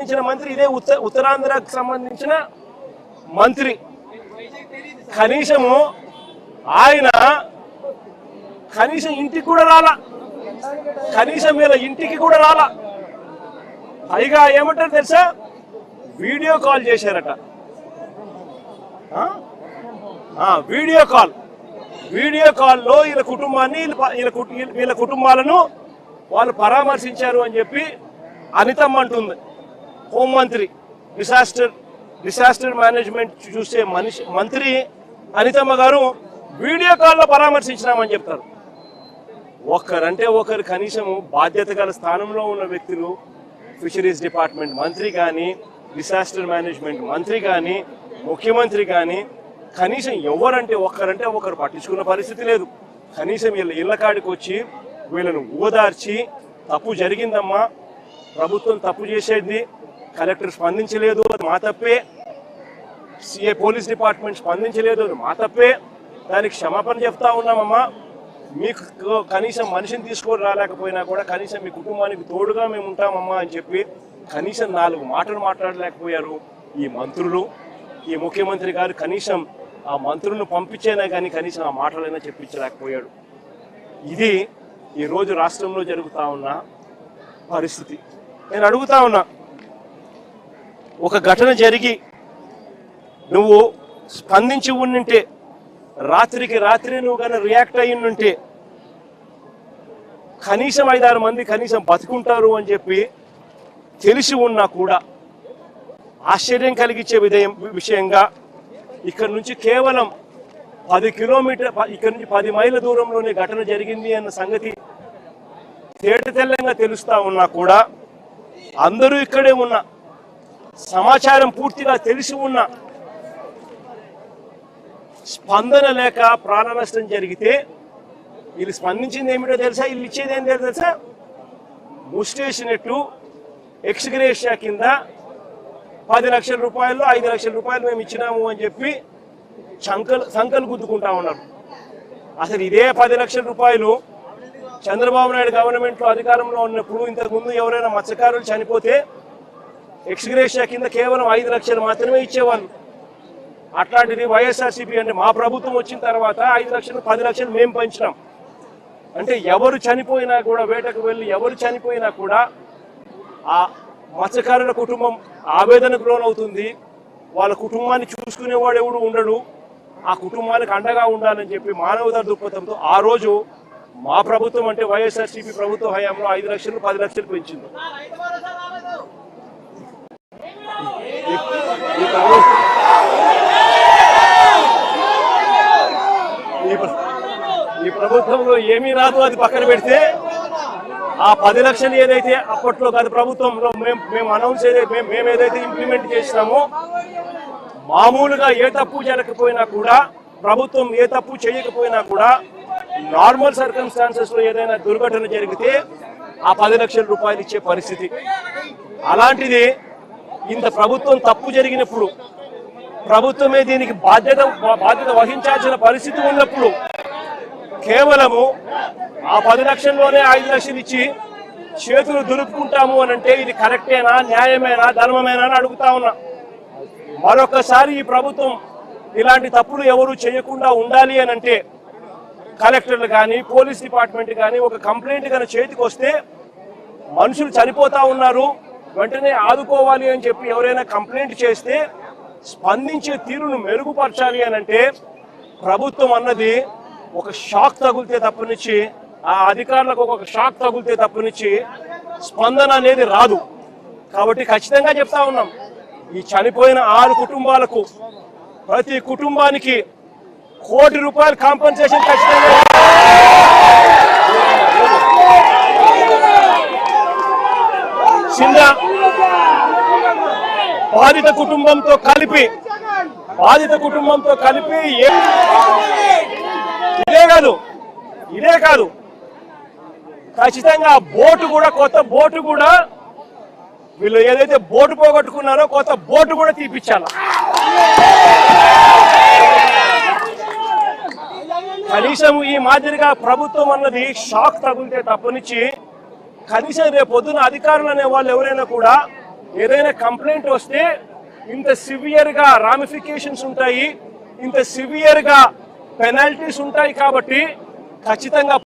మంత్రి ఇదే ఉత్తరాంధ్రకు సంబంధించిన మంత్రి. కనీసము ఆయన కనీసం ఇంటికి కూడా రాలా, కనీసం వీళ్ళ ఇంటికి కూడా రాలా. పైగా ఏమంటారు తెలుసా, వీడియో కాల్ చేశారట. వీడియో కాల్లో వీళ్ళ కుటుంబాన్ని వీళ్ళ కుటుంబాలను వాళ్ళు పరామర్శించారు అని చెప్పి అనితమ్మ అంటుంది. హోంమంత్రి, డిసాస్టర్ మేనేజ్మెంట్ చూసే మంత్రి అనితమ్మ గారు వీడియో కాల్లో పరామర్శించినామని చెప్తారు. ఒకరంటే ఒకరు కనీసము బాధ్యత గల స్థానంలో ఉన్న వ్యక్తులు, ఫిషరీస్ డిపార్ట్మెంట్ మంత్రి కానీ, డిసాస్టర్ మేనేజ్మెంట్ మంత్రి కానీ, ముఖ్యమంత్రి కానీ కనీసం ఎవరంటే ఒకరు పట్టించుకున్న పరిస్థితి లేదు. కనీసం వీళ్ళ ఇళ్ల కాడికి వచ్చి వీళ్ళను ఓదార్చి తప్పు జరిగిందమ్మా, ప్రభుత్వం తప్పు చేసేది, కలెక్టర్ స్పందించలేదు, అది మా తప్పే, సిఏ పోలీస్ డిపార్ట్మెంట్ స్పందించలేదు, అది మా తప్పే, దానికి క్షమాపణ చెప్తా ఉన్నామమ్మా, మీకు కనీసం మనిషిని తీసుకొని రాలేకపోయినా కూడా కనీసం మీ కుటుంబానికి తోడుగా మేము ఉంటామమ్మా అని చెప్పి కనీసం 4 మాటలు మాట్లాడలేకపోయారు ఈ మంత్రులు. ఈ ముఖ్యమంత్రి గారు కనీసం ఆ మంత్రులను పంపించేనా కానీ కనీసం ఆ మాటలైనా చెప్పించలేకపోయాడు. ఇది ఈరోజు రాష్ట్రంలో జరుగుతూ ఉన్న పరిస్థితి. నేను అడుగుతా ఉన్నా, ఒక ఘటన జరిగి నువ్వు స్పందించి ఉండింటే, రాత్రికి రాత్రి నువ్వు కానీ రియాక్ట్ అయ్యింటే కనీసం 5-6 మంది కనీసం బతుకుంటారు అని చెప్పి తెలిసి ఉన్నా కూడా ఆశ్చర్యం కలిగించే విషయంగా ఇక్కడ నుంచి కేవలం 10 కిలోమీటర్, ఇక్కడ నుంచి 10 మైళ్ళ దూరంలోనే ఘటన జరిగింది అన్న సంగతి తేటతెల్లంగా తెలుస్తా ఉన్నా కూడా అందరూ ఇక్కడే ఉన్న సమాచారం పూర్తిగా తెలిసి ఉన్న స్పందన లేక ప్రాణ నష్టం జరిగితే వీళ్ళు స్పందించింది ఏమిటో తెలుసా, వీళ్ళు ఇచ్చేది ఏం తెలుసా, ముస్టేసినట్టు ఎక్స్గ్రేషియా కింద 10 లక్షల రూపాయలు 5 లక్షల రూపాయలు మేము ఇచ్చినాము అని చెప్పి సంకలు గుద్దుకుంటా ఉన్నారు. అసలు ఇదే 10 లక్షల రూపాయలు చంద్రబాబు నాయుడు గవర్నమెంట్లో అధికారంలో ఉన్నప్పుడు ఇంతకుముందు ఎవరైనా మత్స్యకారులు చనిపోతే ఎక్స్గ్రేషియా కింద కేవలం 5 లక్షలు మాత్రమే ఇచ్చేవాళ్ళు. అట్లాంటిది వైఎస్ఆర్సీపీ అంటే మా ప్రభుత్వం వచ్చిన తర్వాత 5 లక్షలు 10 లక్షలు మేము పెంచినాం. అంటే ఎవరు చనిపోయినా కూడా, వేటకు వెళ్ళి ఎవరు చనిపోయినా కూడా ఆ మత్స్యకారుల కుటుంబం ఆవేదనకు లోనవుతుంది. వాళ్ళ కుటుంబాన్ని చూసుకునేవాడు ఎవడు ఉండడు, ఆ కుటుంబానికి అండగా ఉండాలని చెప్పి మానవతా దృక్పథంతో ఆ రోజు మా ప్రభుత్వం అంటే వైఎస్ఆర్సీపీ ప్రభుత్వ హయాంలో 5 లక్షలు 10 లక్షలు పెంచింది. ఈ ప్రభుత్వంలో ఏమీ రాదు, అది పక్కన పెడితే ఆ 10 లక్షలు ఏదైతే అప్పట్లో గత ప్రభుత్వంలో మేము అనౌన్స్ మేము ఏదైతే ఇంప్లిమెంట్ చేసినామో, మామూలుగా ఏ తప్పు జరగకపోయినా కూడా, ప్రభుత్వం ఏ తప్పు చేయకపోయినా కూడా నార్మల్ సర్కమ్స్టాన్సెస్ లో ఏదైనా దుర్ఘటన జరిగితే ఆ 10 లక్షల రూపాయలు ఇచ్చే పరిస్థితి. అలాంటిది ఇంత ప్రభుత్వం తప్పు జరిగినప్పుడు, ప్రభుత్వమే దీనికి బాధ్యత వహించాల్సిన పరిస్థితి ఉన్నప్పుడు కేవలము ఆ 10 లక్షల్లోనే 5 లక్షలు ఇచ్చి చేతులు దులుపుకుంటాము అని అంటే ఇది కరెక్టేనా, న్యాయమేనా, ధర్మమేనా అని అడుగుతా ఉన్నా. మరొకసారి ఈ ప్రభుత్వం ఇలాంటి తప్పులు ఎవరు చేయకుండా ఉండాలి అని అంటే కలెక్టర్లు కానీ, పోలీస్ డిపార్ట్మెంట్ కానీ ఒక కంప్లైంట్ కానీ చేతికి వస్తే, మనుషులు చనిపోతా ఉన్నారు వెంటనే ఆదుకోవాలి అని చెప్పి ఎవరైనా కంప్లైంట్ చేస్తే స్పందించే తీరును మెరుగుపరచాలి అని అంటే ప్రభుత్వం అన్నది ఒక షాక్ తగిలితే తప్పనిచ్చి, ఆ అధికారులకు ఒక షాక్ తగిలితే తప్పనిచ్చి స్పందన అనేది రాదు. కాబట్టి ఖచ్చితంగా చెప్తా ఉన్నాం, ఈ చనిపోయిన 6 కుటుంబాలకు ప్రతి కుటుంబానికి ₹1 కోటి కాంపెన్సేషన్ ఖచ్చితంగా. చిన్న బాధిత కుటుంబంతో కలిపి ఇదే కాదు ఖచ్చితంగా బోటు కూడా, కొత్త బోటు కూడా, వీళ్ళు ఏదైతే బోటు పోగొట్టుకున్నారో కొత్త బోటు కూడా తీపిచ్చాల. కనీసం ఈ మాదిరిగా ప్రభుత్వం అన్నది షాక్ తగిలితే తప్పనిచ్చి కనీసం రేపు పొద్దున అధికారులు అనే వాళ్ళు ఎవరైనా కూడా ఏదైనా కంప్లైంట్ వస్తే ఇంత సివియర్గా రామిఫికేషన్స్ ఉంటాయి, ఇంత సివియర్గా పెనాల్టీస్ ఉంటాయి. కాబట్టి ఖచ్చితంగా